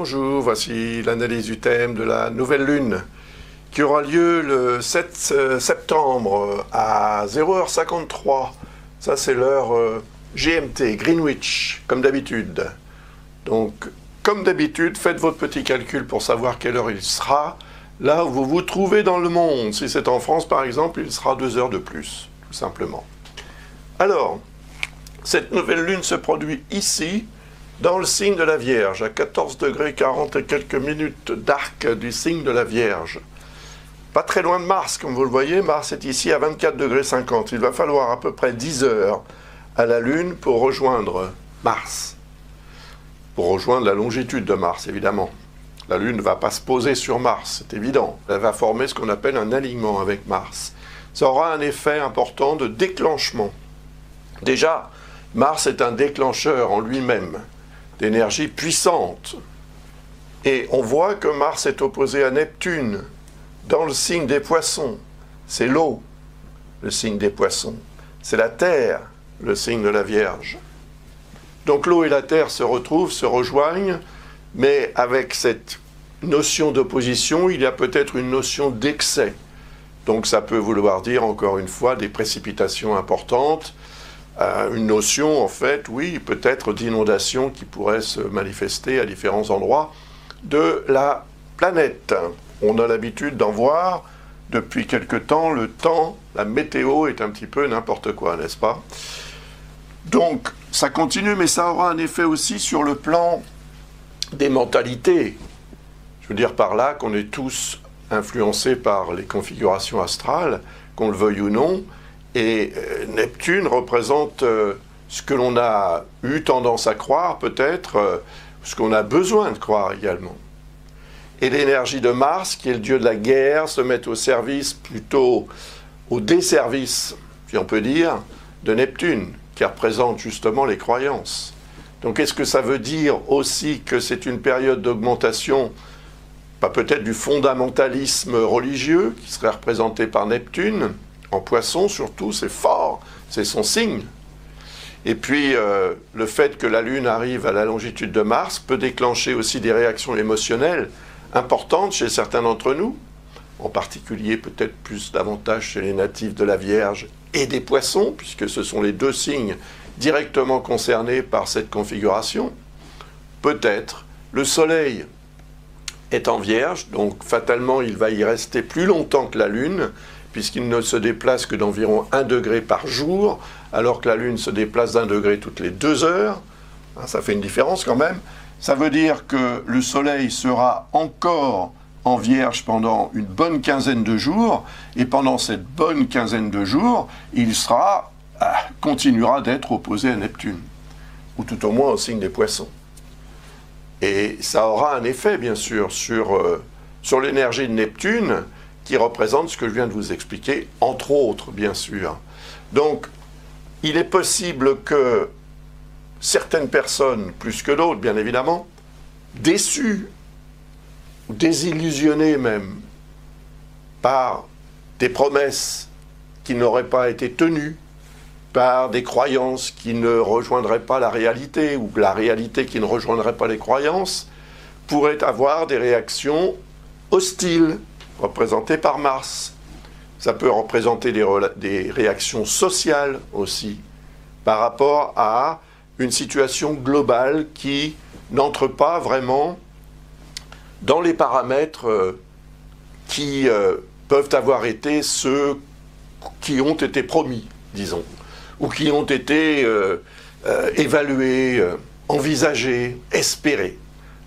Bonjour, voici l'analyse du thème de la nouvelle lune qui aura lieu le 7 septembre à 0h53. Ça c'est l'heure GMT, Greenwich, comme d'habitude. Donc, comme d'habitude, faites votre petit calcul pour savoir quelle heure il sera là où vous vous trouvez dans le monde. Si c'est en France par exemple, il sera 2 heures de plus, tout simplement. Alors, cette nouvelle lune se produit ici, dans le signe de la Vierge, à 14 degrés 40 et quelques minutes d'arc du signe de la Vierge. Pas très loin de Mars, comme vous le voyez, Mars est ici à 24 degrés 50. Il va falloir à peu près 10 heures à la Lune pour rejoindre Mars. Pour rejoindre la longitude de Mars, évidemment. La Lune ne va pas se poser sur Mars, c'est évident. Elle va former ce qu'on appelle un alignement avec Mars. Ça aura un effet important de déclenchement. Déjà, Mars est un déclencheur en lui-même, d'énergie puissante. Et on voit que Mars est opposé à Neptune, dans le signe des poissons. C'est l'eau, le signe des poissons. C'est la terre, le signe de la Vierge. Donc l'eau et la terre se retrouvent, se rejoignent, mais avec cette notion d'opposition, il y a peut-être une notion d'excès. Donc ça peut vouloir dire, encore une fois, des précipitations importantes, une notion, en fait, oui, peut-être d'inondation qui pourrait se manifester à différents endroits de la planète. On a l'habitude d'en voir depuis quelque temps. Le temps, la météo est un petit peu n'importe quoi, n'est-ce pas? Donc, ça continue, mais ça aura un effet aussi sur le plan des mentalités. Je veux dire par là qu'on est tous influencés par les configurations astrales, qu'on le veuille ou non, et Neptune représente ce que l'on a eu tendance à croire, peut-être, ce qu'on a besoin de croire également. Et l'énergie de Mars, qui est le dieu de la guerre, se met au service, plutôt au desservice, si on peut dire, de Neptune, qui représente justement les croyances. Donc est-ce que ça veut dire aussi que c'est une période d'augmentation, pas peut-être du fondamentalisme religieux, qui serait représenté par Neptune, en Poisson surtout, c'est fort, c'est son signe. Et puis, le fait que la Lune arrive à la longitude de Mars peut déclencher aussi des réactions émotionnelles importantes chez certains d'entre nous, en particulier peut-être plus davantage chez les natifs de la Vierge et des Poissons, puisque ce sont les deux signes directement concernés par cette configuration. Peut-être le Soleil est en Vierge, donc fatalement il va y rester plus longtemps que la Lune, puisqu'il ne se déplace que d'environ 1 degré par jour, alors que la Lune se déplace d'1 degré toutes les 2 heures. Ça fait une différence quand même. Ça veut dire que le Soleil sera encore en Vierge pendant une bonne quinzaine de jours, et pendant cette bonne quinzaine de jours, il continuera d'être opposé à Neptune, ou tout au moins au signe des Poissons. Et ça aura un effet, bien sûr, sur l'énergie de Neptune, qui représente ce que je viens de vous expliquer, entre autres, bien sûr. Donc, il est possible que certaines personnes, plus que d'autres, bien évidemment, déçues, désillusionnées même, par des promesses qui n'auraient pas été tenues, par des croyances qui ne rejoindraient pas la réalité, ou la réalité qui ne rejoindrait pas les croyances, pourraient avoir des réactions hostiles, représentées par Mars. Ça peut représenter des réactions sociales aussi, par rapport à une situation globale qui n'entre pas vraiment dans les paramètres qui peuvent avoir été ceux qui ont été promis, disons, ou qui ont été évalués, envisagés, espérés.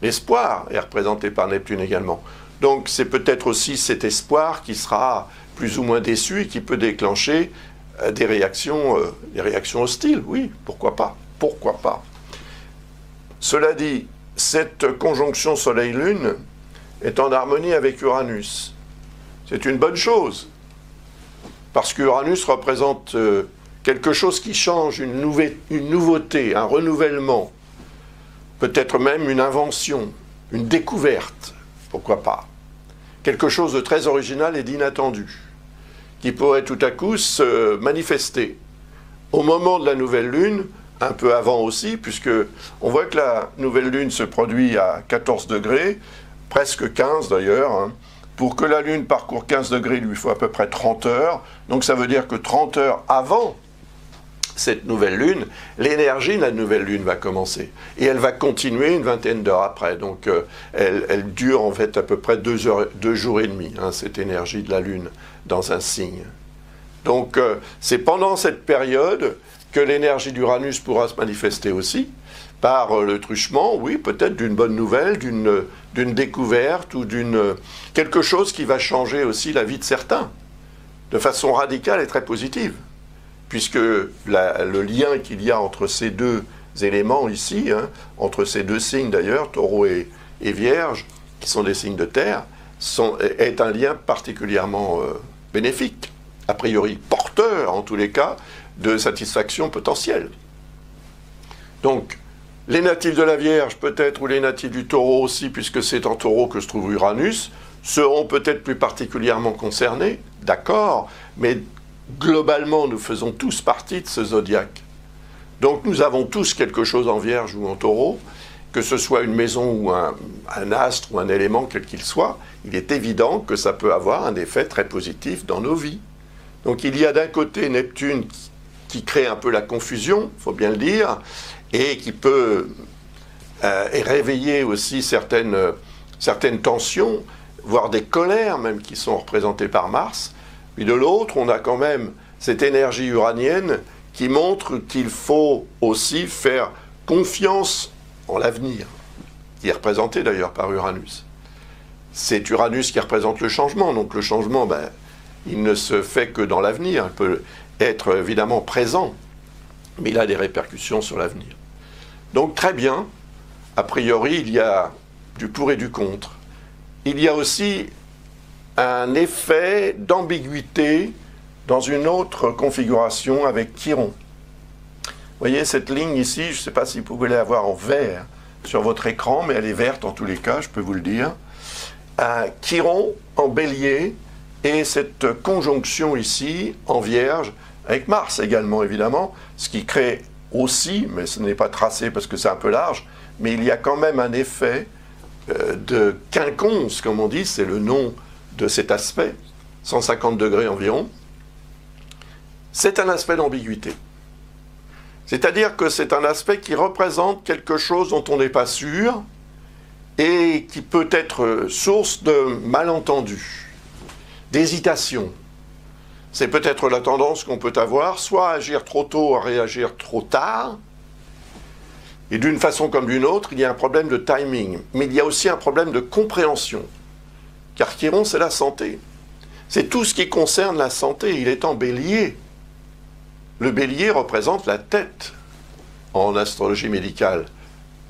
L'espoir est représenté par Neptune également. Donc c'est peut-être aussi cet espoir qui sera plus ou moins déçu et qui peut déclencher des réactions hostiles. Oui, pourquoi pas, pourquoi pas. Cela dit, cette conjonction Soleil-Lune est en harmonie avec Uranus. C'est une bonne chose, parce qu'Uranus représente quelque chose qui change, une nouveauté, un renouvellement, peut-être même une invention, une découverte. Pourquoi pas? Quelque chose de très original et d'inattendu, qui pourrait tout à coup se manifester au moment de la nouvelle lune un peu avant aussi, puisque on voit que la nouvelle lune se produit à 14 degrés, presque 15 d'ailleurs. Hein. Pour que la lune parcourt 15 degrés, il lui faut à peu près 30 heures. Donc ça veut dire que 30 heures avant cette nouvelle lune, l'énergie de la nouvelle lune va commencer. Et elle va continuer une vingtaine d'heures après. Donc elle dure en fait à peu près 2 jours et demi, hein, cette énergie de la lune dans un signe. Donc c'est pendant cette période que l'énergie d'Uranus pourra se manifester aussi, par le truchement, oui, peut-être d'une bonne nouvelle, d'une découverte ou quelque chose qui va changer aussi la vie de certains, de façon radicale et très positive. Puisque le lien qu'il y a entre ces deux éléments ici, hein, entre ces deux signes d'ailleurs, Taureau et Vierge, qui sont des signes de terre, est un lien particulièrement bénéfique, a priori porteur en tous les cas, de satisfaction potentielle. Donc, les natifs de la Vierge peut-être, ou les natifs du Taureau aussi, puisque c'est en Taureau que se trouve Uranus, seront peut-être plus particulièrement concernés, d'accord, mais globalement, nous faisons tous partie de ce zodiaque. Donc nous avons tous quelque chose en Vierge ou en Taureau, que ce soit une maison ou un astre ou un élément quel qu'il soit, il est évident que ça peut avoir un effet très positif dans nos vies. Donc il y a d'un côté Neptune qui crée un peu la confusion, il faut bien le dire, et qui peut réveiller aussi certaines tensions, voire des colères même qui sont représentées par Mars. Puis de l'autre, on a quand même cette énergie uranienne qui montre qu'il faut aussi faire confiance en l'avenir, qui est représenté d'ailleurs par Uranus. C'est Uranus qui représente le changement, donc le changement, il ne se fait que dans l'avenir, il peut être évidemment présent, mais il a des répercussions sur l'avenir. Donc très bien, a priori, il y a du pour et du contre. Il y a aussi un effet d'ambiguïté dans une autre configuration avec Chiron. Vous voyez cette ligne ici, je ne sais pas si vous pouvez la voir en vert sur votre écran, mais elle est verte en tous les cas, je peux vous le dire. Chiron en bélier et cette conjonction ici en Vierge, avec Mars également évidemment, ce qui crée aussi, mais ce n'est pas tracé parce que c'est un peu large, mais il y a quand même un effet de quinconce, comme on dit, c'est le nom de cet aspect, 150 degrés environ. C'est un aspect d'ambiguïté. C'est-à-dire que c'est un aspect qui représente quelque chose dont on n'est pas sûr et qui peut être source de malentendus, d'hésitation. C'est peut-être la tendance qu'on peut avoir, soit à agir trop tôt, à réagir trop tard. Et d'une façon comme d'une autre, il y a un problème de timing. Mais il y a aussi un problème de compréhension. Car Chiron, c'est la santé. C'est tout ce qui concerne la santé. Il est en bélier. Le bélier représente la tête en astrologie médicale,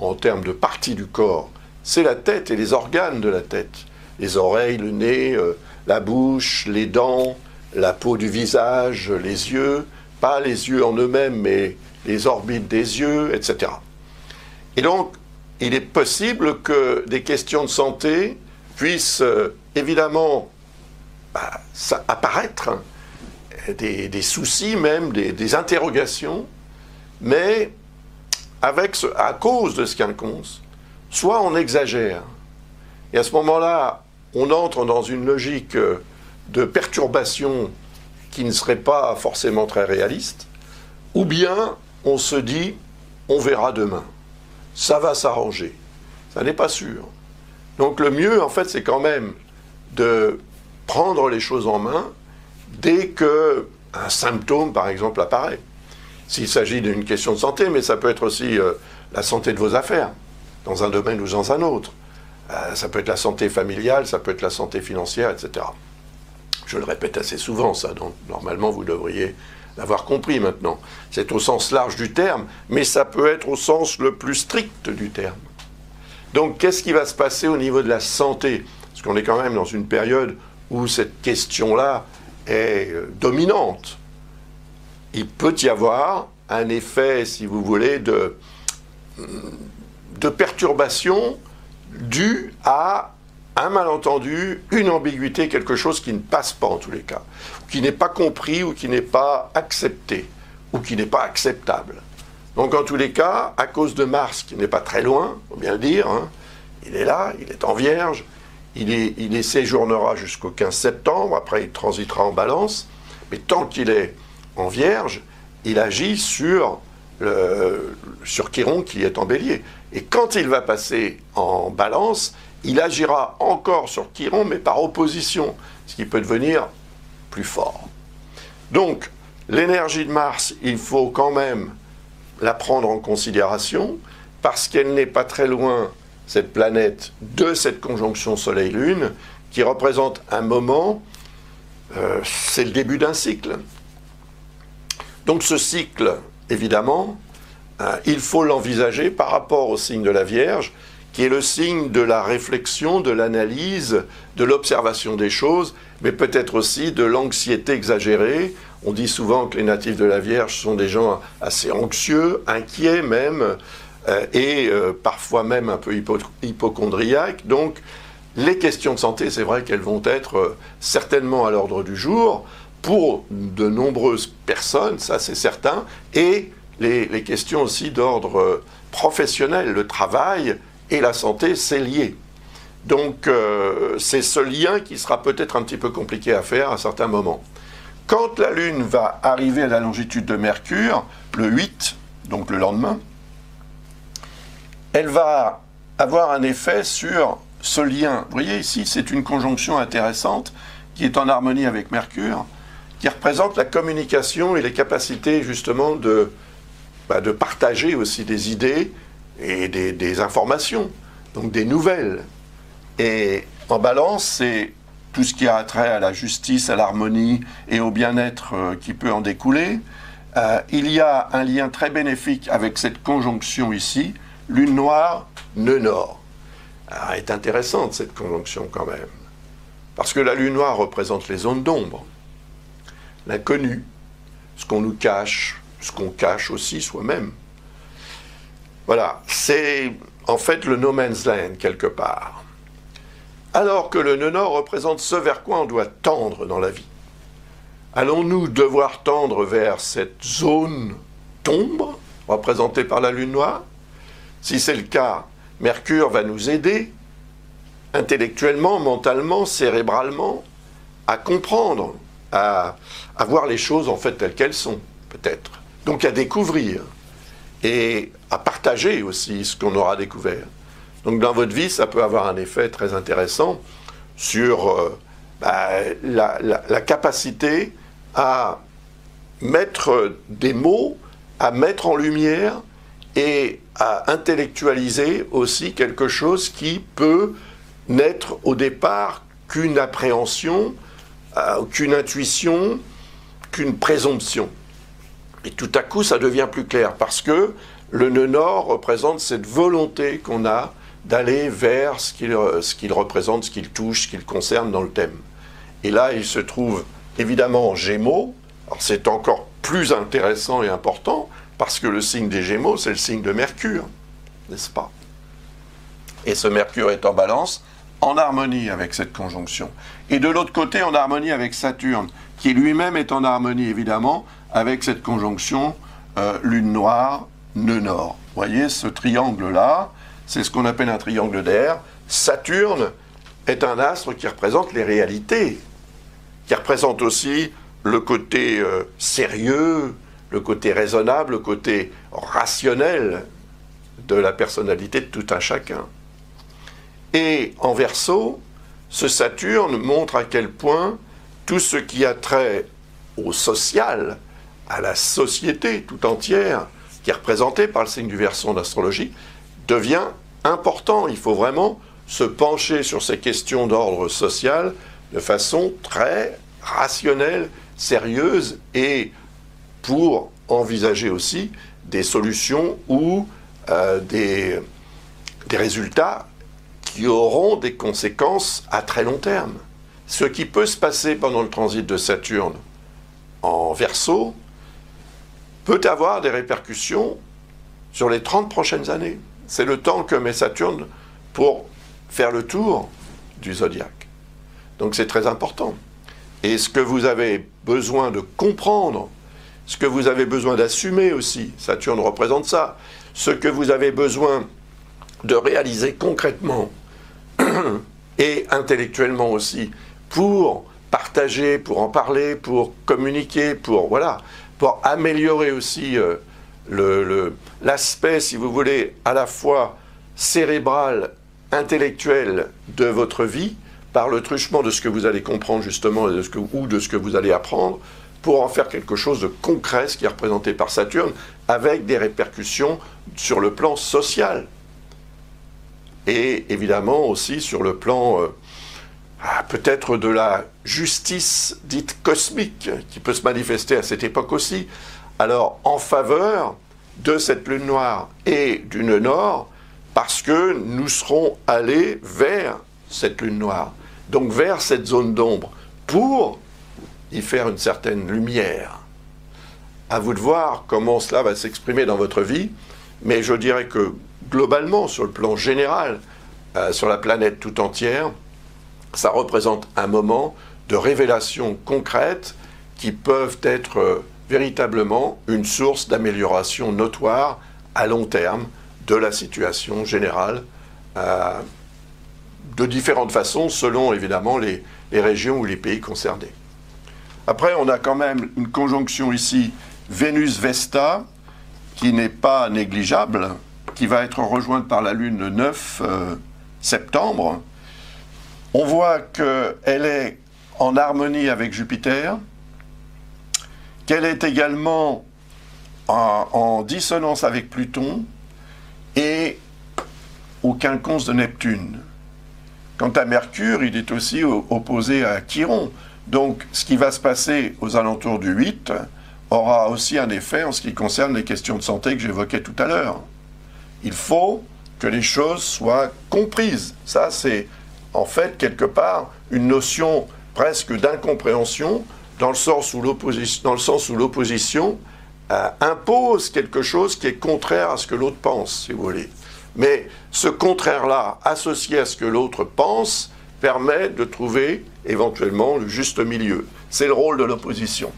en termes de partie du corps. C'est la tête et les organes de la tête. Les oreilles, le nez, la bouche, les dents, la peau du visage, les yeux. Pas les yeux en eux-mêmes, mais les orbites des yeux, etc. Et donc, il est possible que des questions de santé puissent évidemment apparaître, des soucis même, des interrogations, mais à cause de ce quinconce, soit on exagère, et à ce moment-là, on entre dans une logique de perturbation qui ne serait pas forcément très réaliste, ou bien on se dit, on verra demain, ça va s'arranger, ça n'est pas sûr. Donc le mieux, en fait, c'est quand même de prendre les choses en main dès qu'un symptôme, par exemple, apparaît. S'il s'agit d'une question de santé, mais ça peut être aussi la santé de vos affaires, dans un domaine ou dans un autre. Ça peut être la santé familiale, ça peut être la santé financière, etc. Je le répète assez souvent, ça, donc normalement vous devriez l'avoir compris maintenant. C'est au sens large du terme, mais ça peut être au sens le plus strict du terme. Donc, qu'est-ce qui va se passer au niveau de la santé? Parce qu'on est quand même dans une période où cette question-là est dominante. Il peut y avoir un effet, si vous voulez, de perturbation due à un malentendu, une ambiguïté, quelque chose qui ne passe pas en tous les cas, qui n'est pas compris ou qui n'est pas accepté, ou qui n'est pas acceptable. Donc en tous les cas, à cause de Mars, qui n'est pas très loin, il faut bien le dire, hein, il est là, il est en Vierge, il y séjournera jusqu'au 15 septembre, après il transitera en Balance, mais tant qu'il est en Vierge, il agit sur Chiron qui est en Bélier. Et quand il va passer en Balance, il agira encore sur Chiron, mais par opposition, ce qui peut devenir plus fort. Donc, l'énergie de Mars, il faut quand même la prendre en considération, parce qu'elle n'est pas très loin, cette planète, de cette conjonction Soleil-Lune, qui représente un moment, c'est le début d'un cycle. Donc ce cycle, évidemment, il faut l'envisager par rapport au signe de la Vierge, qui est le signe de la réflexion, de l'analyse, de l'observation des choses, mais peut-être aussi de l'anxiété exagérée. On dit souvent que les natifs de la Vierge sont des gens assez anxieux, inquiets même, et parfois même un peu hypocondriaques. Donc les questions de santé, c'est vrai qu'elles vont être certainement à l'ordre du jour pour de nombreuses personnes, ça c'est certain, et les questions aussi d'ordre professionnel, le travail et la santé, c'est lié. Donc c'est ce lien qui sera peut-être un petit peu compliqué à faire à certains moments. Quand la Lune va arriver à la longitude de Mercure, le 8, donc le lendemain, elle va avoir un effet sur ce lien. Vous voyez ici, c'est une conjonction intéressante qui est en harmonie avec Mercure, qui représente la communication et les capacités justement de partager aussi des idées et des informations, donc des nouvelles. Et en Balance, c'est tout ce qui a trait à la justice, à l'harmonie et au bien-être qui peut en découler. Il y a un lien très bénéfique avec cette conjonction ici, Lune noire, nœud nord. Alors, elle est intéressante cette conjonction quand même, parce que la Lune noire représente les zones d'ombre, l'inconnu, ce qu'on nous cache, ce qu'on cache aussi soi-même. Voilà, c'est en fait le no man's land quelque part. Alors que le nœud nord représente ce vers quoi on doit tendre dans la vie. Allons-nous devoir tendre vers cette zone d'ombre représentée par la Lune noire? Si c'est le cas, Mercure va nous aider intellectuellement, mentalement, cérébralement, à comprendre, à voir les choses en fait telles qu'elles sont, peut-être. Donc à découvrir et à partager aussi ce qu'on aura découvert. Donc dans votre vie, ça peut avoir un effet très intéressant sur la capacité à mettre des mots, à mettre en lumière et à intellectualiser aussi quelque chose qui peut n'être au départ qu'une appréhension, qu'une intuition, qu'une présomption. Et tout à coup, ça devient plus clair, parce que le nœud nord représente cette volonté qu'on a d'aller vers ce qu'il représente, ce qu'il touche, ce qu'il concerne dans le thème. Et là, il se trouve évidemment en Gémeaux. Alors c'est encore plus intéressant et important, parce que le signe des Gémeaux, c'est le signe de Mercure, n'est-ce pas? Et ce Mercure est en Balance, en harmonie avec cette conjonction. Et de l'autre côté, en harmonie avec Saturne, qui lui-même est en harmonie, évidemment, avec cette conjonction Lune noire, nœud nord. Vous voyez, ce triangle-là, c'est ce qu'on appelle un triangle d'air. Saturne est un astre qui représente les réalités, qui représente aussi le côté sérieux, le côté raisonnable, le côté rationnel de la personnalité de tout un chacun. Et en Verseau, ce Saturne montre à quel point tout ce qui a trait au social, à la société tout entière, qui est représentée par le signe du Verseau en astrologie, devient important. Il faut vraiment se pencher sur ces questions d'ordre social de façon très rationnelle, sérieuse, et pour envisager aussi des solutions ou des résultats qui auront des conséquences à très long terme. Ce qui peut se passer pendant le transit de Saturne en Verseau peut avoir des répercussions sur les 30 prochaines années. C'est le temps que met Saturne pour faire le tour du zodiaque. Donc c'est très important. Et ce que vous avez besoin de comprendre, ce que vous avez besoin d'assumer aussi, Saturne représente ça, ce que vous avez besoin de réaliser concrètement et intellectuellement aussi, pour partager, pour en parler, pour communiquer, pour améliorer aussi l'aspect, si vous voulez, à la fois cérébral, intellectuel de votre vie, par le truchement de ce que vous allez comprendre justement ou de ce que vous allez apprendre, pour en faire quelque chose de concret, ce qui est représenté par Saturne, avec des répercussions sur le plan social. Et évidemment aussi sur le plan peut-être de la justice dite cosmique, qui peut se manifester à cette époque aussi. Alors en faveur de cette lune noire et du nœud nord, parce que nous serons allés vers cette lune noire, donc vers cette zone d'ombre, pour y faire une certaine lumière. À vous de voir comment cela va s'exprimer dans votre vie, mais je dirais que globalement, sur le plan général, sur la planète tout entière, ça représente un moment de révélations concrètes qui peuvent être véritablement une source d'amélioration notoire à long terme de la situation générale, de différentes façons, selon évidemment les régions ou les pays concernés. Après, on a quand même une conjonction ici, Vénus-Vesta, qui n'est pas négligeable, qui va être rejointe par la Lune le 9 septembre. On voit qu'elle est en harmonie avec Jupiter, qu'elle est également en dissonance avec Pluton et au quinconce de Neptune. Quant à Mercure, il est aussi opposé à Chiron. Donc, ce qui va se passer aux alentours du 8 aura aussi un effet en ce qui concerne les questions de santé que j'évoquais tout à l'heure. Il faut que les choses soient comprises. Ça, c'est en fait, quelque part, une notion presque d'incompréhension, dans le sens où l'opposition impose quelque chose qui est contraire à ce que l'autre pense, si vous voulez. Mais ce contraire-là, associé à ce que l'autre pense, permet de trouver éventuellement le juste milieu. C'est le rôle de l'opposition.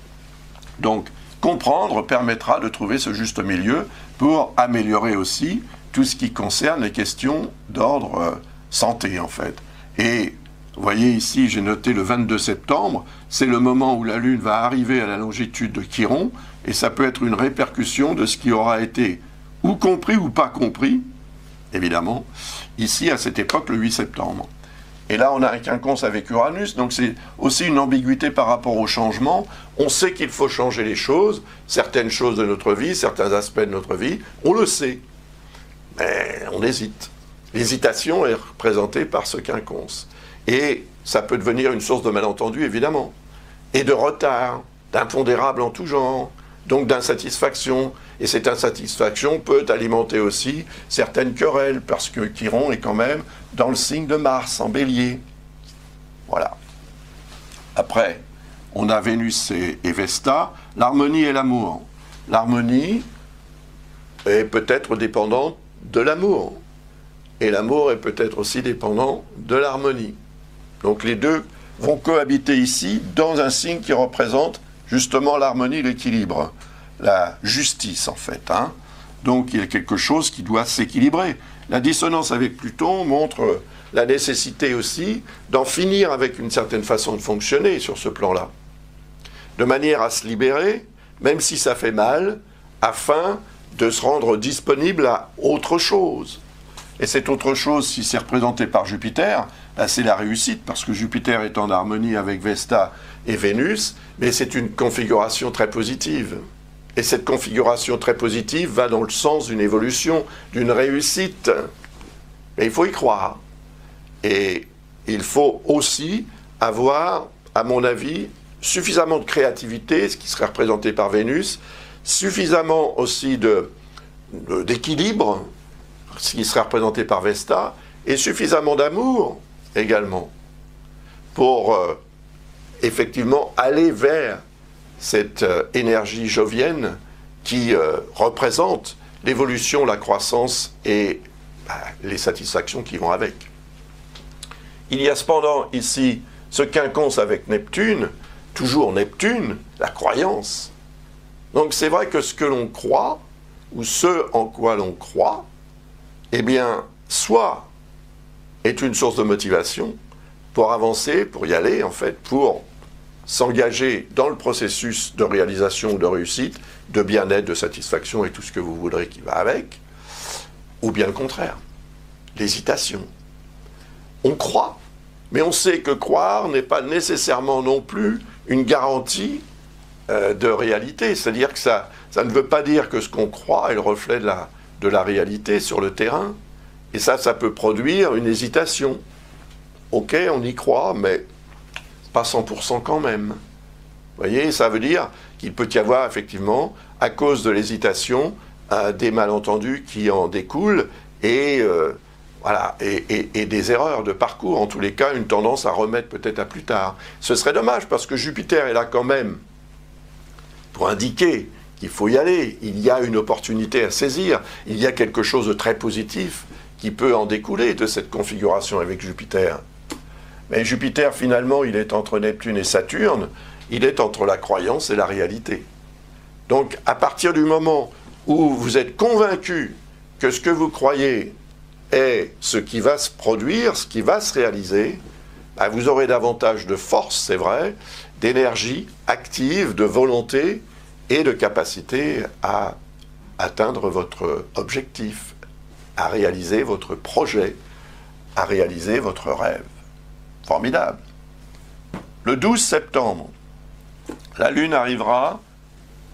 Donc, comprendre permettra de trouver ce juste milieu pour améliorer aussi tout ce qui concerne les questions d'ordre santé, en fait. Et vous voyez ici, j'ai noté le 22 septembre, c'est le moment où la Lune va arriver à la longitude de Chiron, et ça peut être une répercussion de ce qui aura été ou compris ou pas compris, évidemment, ici à cette époque, le 8 septembre. Et là, on a un quinconce avec Uranus, donc c'est aussi une ambiguïté par rapport au changement. On sait qu'il faut changer les choses, certaines choses de notre vie, certains aspects de notre vie, on le sait, mais on hésite. L'hésitation est représentée par ce quinconce. Et ça peut devenir une source de malentendu, évidemment, et de retard, d'impondérables en tout genre, donc d'insatisfaction. Et cette insatisfaction peut alimenter aussi certaines querelles, parce que Chiron est quand même dans le signe de Mars, en Bélier. Voilà. Après, on a Vénus et Vesta, l'harmonie et l'amour. L'harmonie est peut-être dépendante de l'amour. Et l'amour est peut-être aussi dépendant de l'harmonie. Donc les deux vont cohabiter ici dans un signe qui représente justement l'harmonie, l'équilibre, la justice en fait. Donc il y a quelque chose qui doit s'équilibrer. La dissonance avec Pluton montre la nécessité aussi d'en finir avec une certaine façon de fonctionner sur ce plan-là, de manière à se libérer, même si ça fait mal, afin de se rendre disponible à autre chose. Et cette autre chose, si c'est représenté par Jupiter, c'est la réussite, parce que Jupiter est en harmonie avec Vesta et Vénus, mais c'est une configuration très positive. Et cette configuration très positive va dans le sens d'une évolution, d'une réussite. Mais il faut y croire. Et il faut aussi avoir, à mon avis, suffisamment de créativité, ce qui serait représenté par Vénus, suffisamment aussi d'équilibre, ce qui sera représenté par Vesta, et suffisamment d'amour également, pour effectivement aller vers cette énergie jovienne qui représente l'évolution, la croissance et les satisfactions qui vont avec. Il y a cependant ici ce quinconce avec Neptune, toujours Neptune, la croyance. Donc c'est vrai que ce que l'on croit, ou ce en quoi l'on croit, eh bien, soit est une source de motivation pour avancer, pour y aller, en fait, pour s'engager dans le processus de réalisation ou de réussite, de bien-être, de satisfaction et tout ce que vous voudrez qui va avec, ou bien le contraire, l'hésitation. On croit, mais on sait que croire n'est pas nécessairement non plus une garantie de réalité. C'est-à-dire que ça ne veut pas dire que ce qu'on croit est le reflet de la réalité sur le terrain. Et ça peut produire une hésitation. Ok, on y croit, mais pas 100% quand même. Vous voyez, ça veut dire qu'il peut y avoir effectivement, à cause de l'hésitation, des malentendus qui en découlent et des erreurs de parcours, en tous les cas, une tendance à remettre peut-être à plus tard. Ce serait dommage parce que Jupiter est là quand même pour indiquer qu'il faut y aller, il y a une opportunité à saisir, il y a quelque chose de très positif qui peut en découler de cette configuration avec Jupiter. Mais Jupiter, finalement, il est entre Neptune et Saturne, il est entre la croyance et la réalité. Donc, à partir du moment où vous êtes convaincu que ce que vous croyez est ce qui va se produire, ce qui va se réaliser, vous aurez davantage de force, c'est vrai, d'énergie active, de volonté et de capacité à atteindre votre objectif, à réaliser votre projet, à réaliser votre rêve. Formidable. Le 12 septembre, la Lune arrivera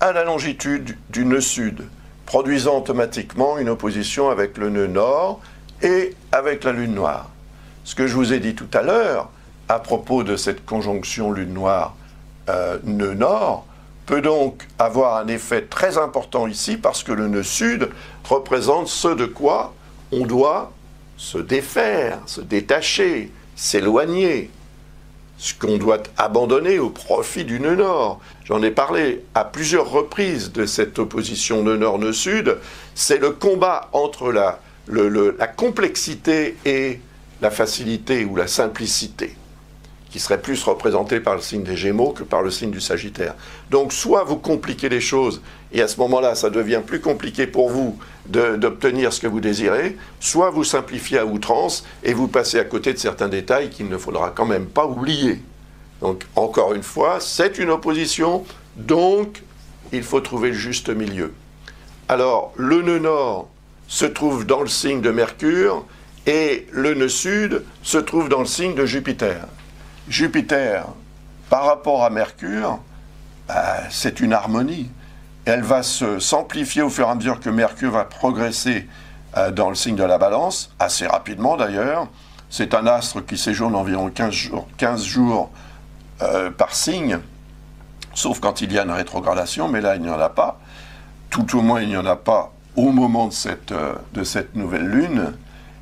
à la longitude du nœud sud, produisant automatiquement une opposition avec le nœud nord et avec la Lune noire. Ce que je vous ai dit tout à l'heure, à propos de cette conjonction Lune noire, nœud nord, peut donc avoir un effet très important ici parce que le nœud sud représente ce de quoi on doit se défaire, se détacher, s'éloigner, ce qu'on doit abandonner au profit du nœud nord. J'en ai parlé à plusieurs reprises de cette opposition nœud nord-nœud sud. C'est le combat entre la complexité et la facilité ou la simplicité, qui serait plus représenté par le signe des Gémeaux que par le signe du Sagittaire. Donc soit vous compliquez les choses, et à ce moment-là, ça devient plus compliqué pour vous d'obtenir ce que vous désirez, soit vous simplifiez à outrance, et vous passez à côté de certains détails qu'il ne faudra quand même pas oublier. Donc, encore une fois, c'est une opposition, donc il faut trouver le juste milieu. Alors, le nœud nord se trouve dans le signe de Mercure, et le nœud sud se trouve dans le signe de Jupiter. Jupiter, par rapport à Mercure, c'est une harmonie. Elle va s'amplifier au fur et à mesure que Mercure va progresser dans le signe de la Balance, assez rapidement d'ailleurs. C'est un astre qui séjourne environ 15 jours par signe, sauf quand il y a une rétrogradation, mais là il n'y en a pas. Tout au moins il n'y en a pas au moment de cette nouvelle lune.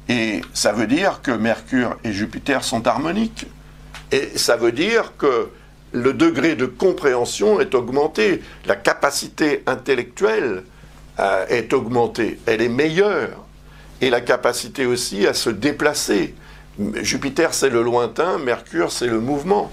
Et ça veut dire que Mercure et Jupiter sont harmoniques. Et ça veut dire que le degré de compréhension est augmenté, la capacité intellectuelle est augmentée, elle est meilleure, et la capacité aussi à se déplacer. Jupiter, c'est le lointain, Mercure, c'est le mouvement.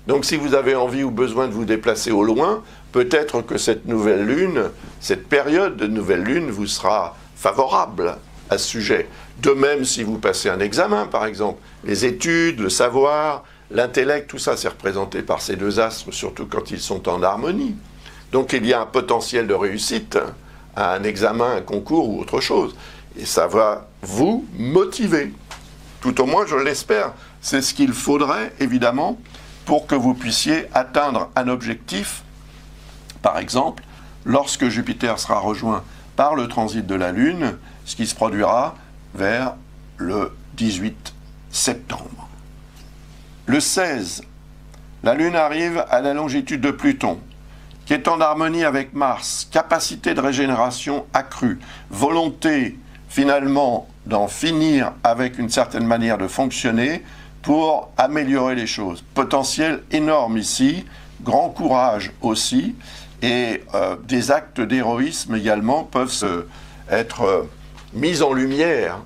Donc si vous avez envie ou besoin de vous déplacer au loin, peut-être que cette nouvelle lune, cette période de nouvelle lune vous sera favorable à ce sujet. De même, si vous passez un examen, par exemple, les études, le savoir, l'intellect, tout ça, c'est représenté par ces deux astres, surtout quand ils sont en harmonie. Donc il y a un potentiel de réussite à un examen, un concours ou autre chose. Et ça va vous motiver. Tout au moins, je l'espère. C'est ce qu'il faudrait, évidemment, pour que vous puissiez atteindre un objectif. Par exemple, lorsque Jupiter sera rejoint par le transit de la Lune, ce qui se produira vers le 18 septembre. Le 16, la Lune arrive à la longitude de Pluton, qui est en harmonie avec Mars, capacité de régénération accrue, volonté finalement d'en finir avec une certaine manière de fonctionner pour améliorer les choses. Potentiel énorme ici, grand courage aussi, et des actes d'héroïsme également peuvent être mis en lumière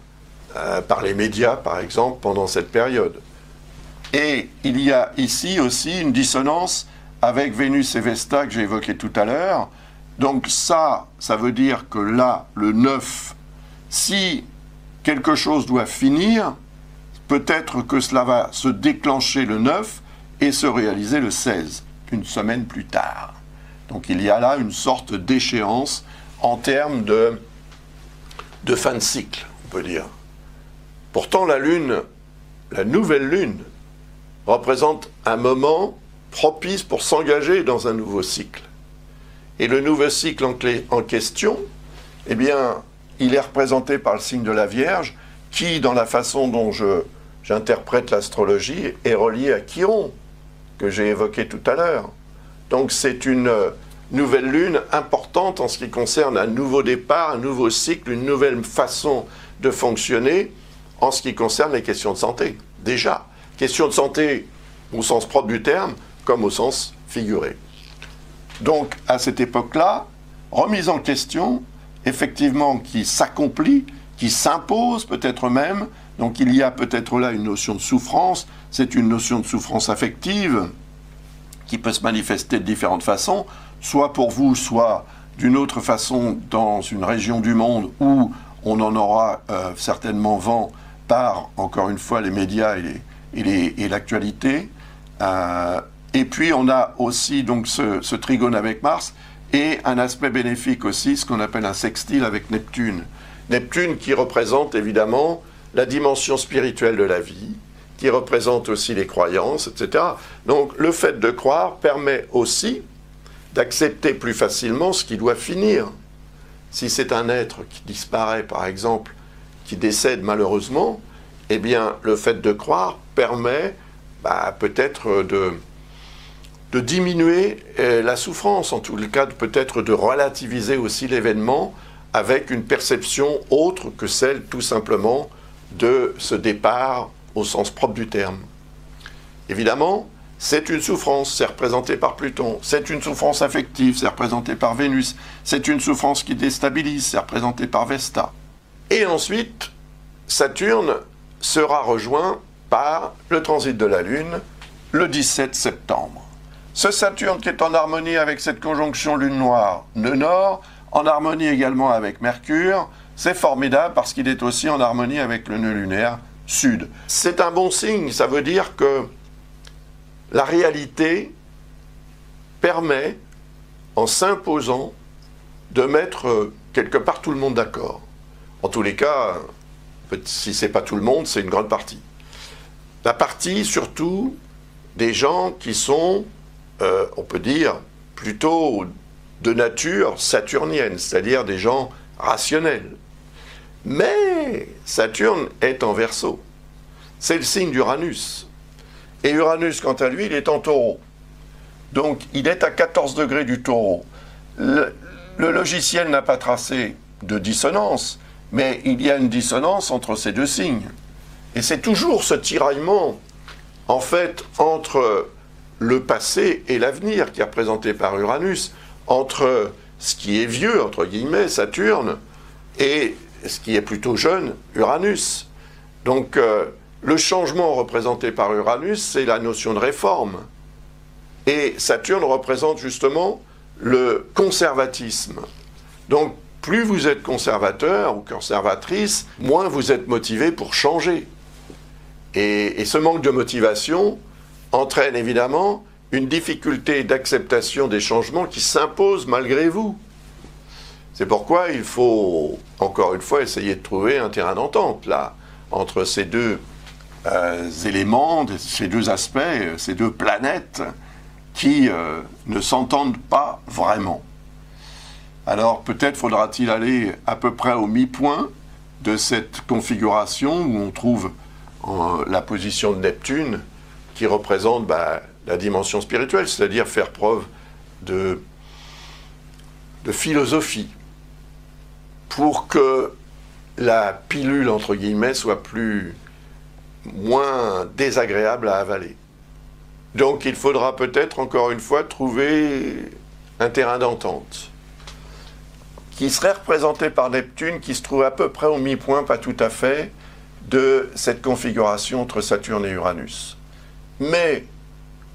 par les médias, par exemple, pendant cette période. Et il y a ici aussi une dissonance avec Vénus et Vesta que j'ai évoqué tout à l'heure. Donc ça veut dire que là, le 9, si quelque chose doit finir, peut-être que cela va se déclencher le 9 et se réaliser le 16, une semaine plus tard. Donc il y a là une sorte d'échéance en termes de fin de cycle, on peut dire. Pourtant, la Lune, la nouvelle Lune, représente un moment propice pour s'engager dans un nouveau cycle. Et le nouveau cycle en question, eh bien, il est représenté par le signe de la Vierge, qui, dans la façon dont j'interprète l'astrologie, est relié à Chiron, que j'ai évoqué tout à l'heure. Donc c'est une nouvelle lune importante en ce qui concerne un nouveau départ, un nouveau cycle, une nouvelle façon de fonctionner en ce qui concerne les questions de santé. Déjà, questions de santé au sens propre du terme, comme au sens figuré. Donc, à cette époque-là, remise en question, effectivement, qui s'accomplit, qui s'impose peut-être même. Donc, il y a peut-être là une notion de souffrance. C'est une notion de souffrance affective qui peut se manifester de différentes façons, soit pour vous, soit d'une autre façon dans une région du monde où on en aura certainement vent par, encore une fois, les médias et l'actualité. Et puis, on a aussi donc ce trigone avec Mars et un aspect bénéfique aussi, ce qu'on appelle un sextile avec Neptune. Neptune qui représente évidemment la dimension spirituelle de la vie, qui représente aussi les croyances, etc. Donc, le fait de croire permet aussi d'accepter plus facilement ce qui doit finir. Si c'est un être qui disparaît, par exemple, qui décède malheureusement, eh bien, le fait de croire permet peut-être de diminuer la souffrance, en tout cas peut-être de relativiser aussi l'événement avec une perception autre que celle tout simplement de ce départ au sens propre du terme. Évidemment, c'est une souffrance, c'est représenté par Pluton, c'est une souffrance affective, c'est représenté par Vénus, c'est une souffrance qui déstabilise, c'est représenté par Vesta. Et ensuite, Saturne sera rejoint par le transit de la Lune le 17 septembre. Ce Saturne qui est en harmonie avec cette conjonction Lune noire nœud nord, en harmonie également avec Mercure, c'est formidable parce qu'il est aussi en harmonie avec le nœud lunaire sud. C'est un bon signe, ça veut dire que la réalité permet, en s'imposant, de mettre quelque part tout le monde d'accord. En tous les cas, si c'est pas tout le monde, c'est une grande partie. La partie, surtout, des gens qui sont, on peut dire, plutôt de nature saturnienne, c'est-à-dire des gens rationnels. Mais Saturne est en Verseau. C'est le signe d'Uranus. Et Uranus, quant à lui, il est en Taureau. Donc, il est à 14 degrés du Taureau. Le logiciel n'a pas tracé de dissonance, mais il y a une dissonance entre ces deux signes. Et c'est toujours ce tiraillement, en fait, entre le passé et l'avenir qui est représenté par Uranus, entre ce qui est vieux, entre guillemets, Saturne, et ce qui est plutôt jeune, Uranus. Donc, le changement représenté par Uranus, c'est la notion de réforme. Et Saturne représente justement le conservatisme. Donc, plus vous êtes conservateur ou conservatrice, moins vous êtes motivé pour changer. Et ce manque de motivation entraîne évidemment une difficulté d'acceptation des changements qui s'imposent malgré vous. C'est pourquoi il faut, encore une fois, essayer de trouver un terrain d'entente, là, entre ces deux éléments, ces deux aspects, ces deux planètes qui ne s'entendent pas vraiment. Alors peut-être faudra-t-il aller à peu près au mi-point de cette configuration où on trouve la position de Neptune qui représente la dimension spirituelle, c'est-à-dire faire preuve de philosophie pour que la pilule, entre guillemets, soit moins désagréable à avaler. Donc il faudra peut-être, encore une fois, trouver un terrain d'entente qui serait représenté par Neptune, qui se trouve à peu près au mi-point, pas tout à fait, de cette configuration entre Saturne et Uranus. Mais,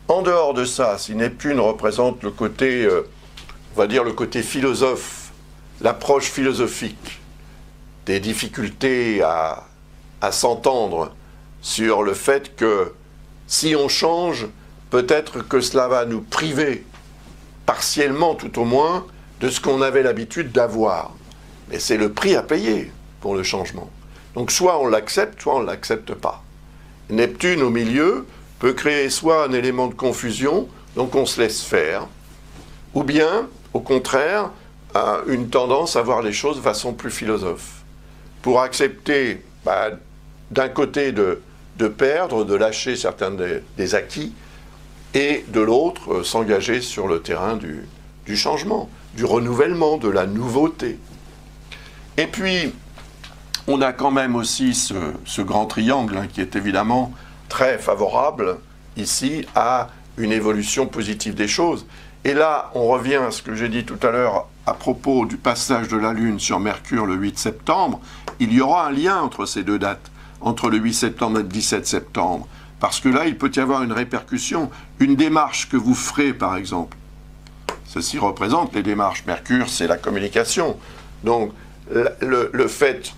en dehors de ça, si Neptune représente le côté on va dire le côté philosophe, l'approche philosophique, des difficultés à s'entendre sur le fait que si on change, peut-être que cela va nous priver, partiellement tout au moins, de ce qu'on avait l'habitude d'avoir. Mais c'est le prix à payer pour le changement. Donc soit on l'accepte, soit on ne l'accepte pas. Neptune au milieu peut créer soit un élément de confusion, donc on se laisse faire, ou bien, au contraire, une tendance à voir les choses de façon plus philosophe. Pour accepter, d'un côté, de perdre, de lâcher certains des acquis, et de l'autre, s'engager sur le terrain du changement, du renouvellement, de la nouveauté. Et puis, on a quand même aussi ce grand triangle qui est évidemment très favorable ici à une évolution positive des choses. Et là, on revient à ce que j'ai dit tout à l'heure à propos du passage de la Lune sur Mercure le 8 septembre. Il y aura un lien entre ces deux dates, entre le 8 septembre et le 17 septembre. Parce que là, il peut y avoir une répercussion, une démarche que vous ferez, par exemple. Ceci représente les démarches. Mercure, c'est la communication. Donc, le fait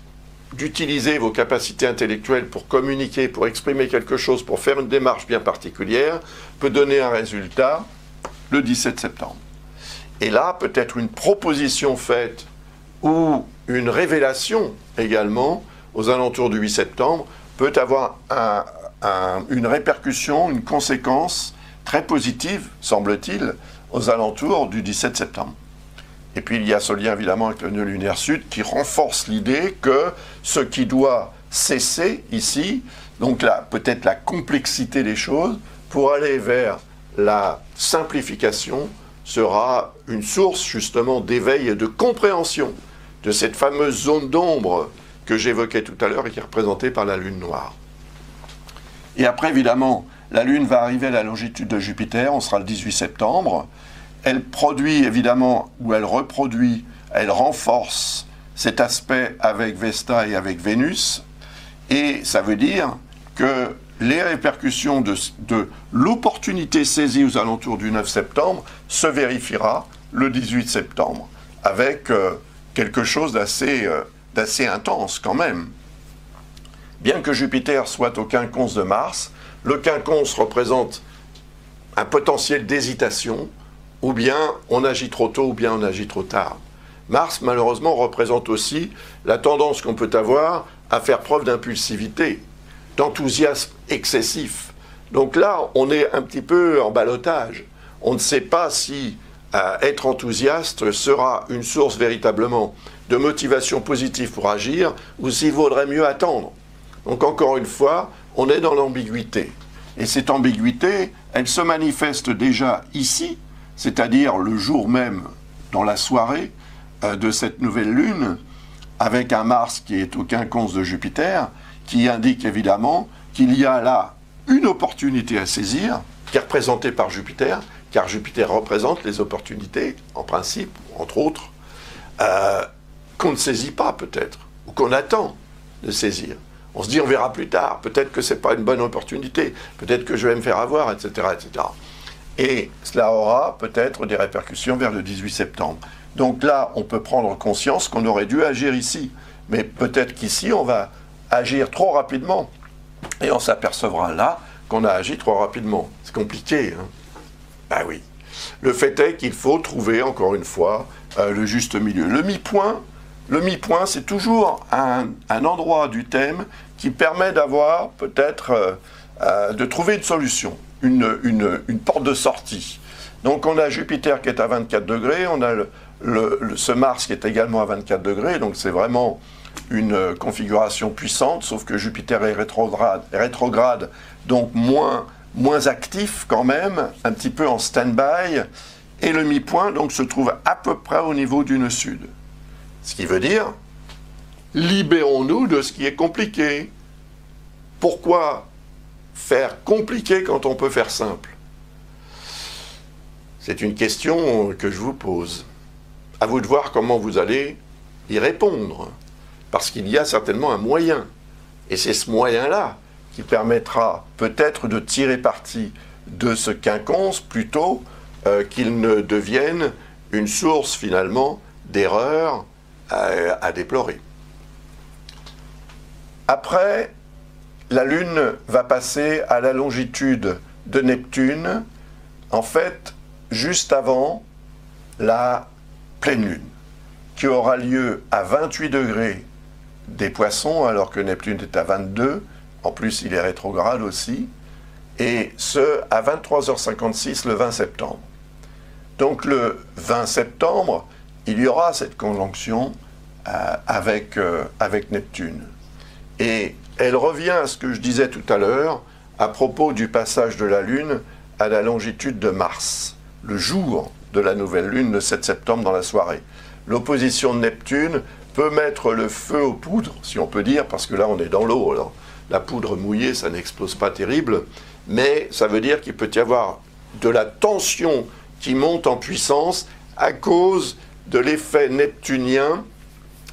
d'utiliser vos capacités intellectuelles pour communiquer, pour exprimer quelque chose, pour faire une démarche bien particulière, peut donner un résultat le 17 septembre. Et là, peut-être une proposition faite ou une révélation également, aux alentours du 8 septembre, peut avoir une répercussion, une conséquence très positive, semble-t-il, aux alentours du 17 septembre. Et puis il y a ce lien évidemment avec le nœud lunaire sud qui renforce l'idée que ce qui doit cesser ici, donc là, peut-être la complexité des choses, pour aller vers la simplification, sera une source justement d'éveil et de compréhension de cette fameuse zone d'ombre que j'évoquais tout à l'heure et qui est représentée par la Lune noire. Et après, évidemment, la Lune va arriver à la longitude de Jupiter, on sera le 18 septembre. Elle produit évidemment, ou elle reproduit, elle renforce cet aspect avec Vesta et avec Vénus. Et ça veut dire que les répercussions de l'opportunité saisie aux alentours du 9 septembre se vérifiera le 18 septembre, avec quelque chose d'assez intense quand même. Bien que Jupiter soit au quinconce de Mars, le quinconce représente un potentiel d'hésitation, ou bien on agit trop tôt, ou bien on agit trop tard. Mars, malheureusement, représente aussi la tendance qu'on peut avoir à faire preuve d'impulsivité, d'enthousiasme excessif. Donc là, on est un petit peu en ballottage. On ne sait pas si être enthousiaste sera une source véritablement de motivation positive pour agir, ou s'il vaudrait mieux attendre. Donc encore une fois, on est dans l'ambiguïté. Et cette ambiguïté, elle se manifeste déjà ici, c'est-à-dire le jour même, dans la soirée de cette nouvelle lune, avec un Mars qui est au quinconce de Jupiter, qui indique évidemment qu'il y a là une opportunité à saisir, qui est représentée par Jupiter, car Jupiter représente les opportunités, en principe, entre autres, qu'on ne saisit pas peut-être, ou qu'on attend de saisir. On se dit, on verra plus tard, peut-être que ce n'est pas une bonne opportunité, peut-être que je vais me faire avoir, etc., etc. Et cela aura peut-être des répercussions vers le 18 septembre. Donc là, on peut prendre conscience qu'on aurait dû agir ici. Mais peut-être qu'ici, on va agir trop rapidement. Et on s'apercevra là qu'on a agi trop rapidement. C'est compliqué, hein? Ben oui. Le fait est qu'il faut trouver, encore une fois, le juste milieu. Le mi-point, c'est toujours un endroit du thème qui permet d'avoir peut-être, de trouver une solution, une porte de sortie. Donc on a Jupiter qui est à 24 degrés, on a ce Mars qui est également à 24 degrés, donc c'est vraiment une configuration puissante, sauf que Jupiter est rétrograde, donc moins actif quand même, un petit peu en stand-by, et le mi-point donc se trouve à peu près au niveau du nœud sud. Ce qui veut dire, libérons-nous de ce qui est compliqué. Pourquoi faire compliqué quand on peut faire simple? C'est une question que je vous pose. À vous de voir comment vous allez y répondre. Parce qu'il y a certainement un moyen. Et c'est ce moyen-là qui permettra peut-être de tirer parti de ce quinconce plutôt qu'il ne devienne une source finalement d'erreurs à déplorer. Après, la Lune va passer à la longitude de Neptune, en fait, juste avant la pleine Lune, qui aura lieu à 28 degrés des Poissons, alors que Neptune est à 22. En plus, il est rétrograde aussi. Et ce, à 23h56 le 20 septembre. Donc le 20 septembre, il y aura cette conjonction avec Neptune. Et elle revient à ce que je disais tout à l'heure à propos du passage de la Lune à la longitude de Mars, le jour de la nouvelle Lune, le 7 septembre dans la soirée. L'opposition de Neptune peut mettre le feu aux poudres, si on peut dire, parce que là on est dans l'eau. Alors, la poudre mouillée, ça n'explose pas terrible, mais ça veut dire qu'il peut y avoir de la tension qui monte en puissance à cause de l'effet neptunien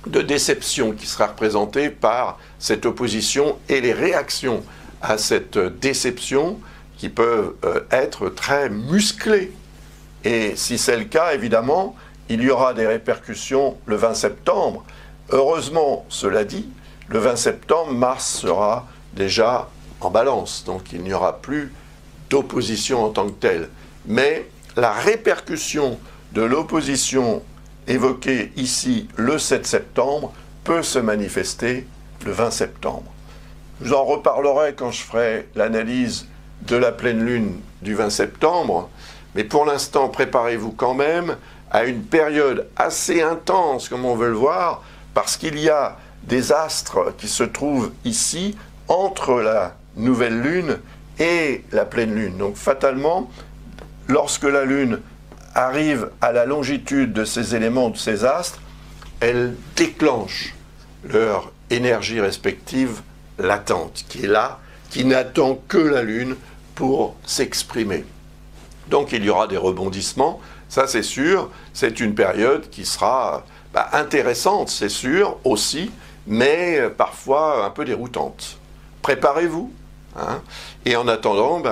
de déception qui sera représenté par cette opposition et les réactions à cette déception qui peuvent être très musclées. Et si c'est le cas, évidemment, il y aura des répercussions le 20 septembre. Heureusement, cela dit, le 20 septembre, Mars sera déjà en balance, donc il n'y aura plus d'opposition en tant que telle. Mais la répercussion de l'opposition évoquée ici le 7 septembre peut se manifester le 20 septembre. Je vous en reparlerai quand je ferai l'analyse de la pleine lune du 20 septembre, mais pour l'instant, préparez-vous quand même à une période assez intense, comme on veut le voir, parce qu'il y a des astres qui se trouvent ici, entre la nouvelle lune et la pleine lune. Donc fatalement, lorsque la lune arrive à la longitude de ces éléments, de ces astres, elle déclenche leur énergie respective latente, qui est là, qui n'attend que la lune pour s'exprimer. Donc il y aura des rebondissements, ça c'est sûr, c'est une période qui sera intéressante, c'est sûr, aussi, mais parfois un peu déroutante. Préparez-vous, hein, et en attendant,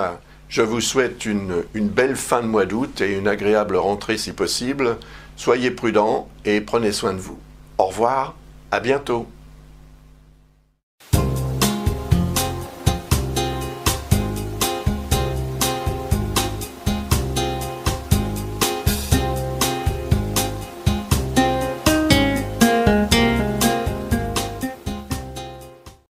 je vous souhaite une belle fin de mois d'août et une agréable rentrée si possible. Soyez prudents et prenez soin de vous. Au revoir, à bientôt.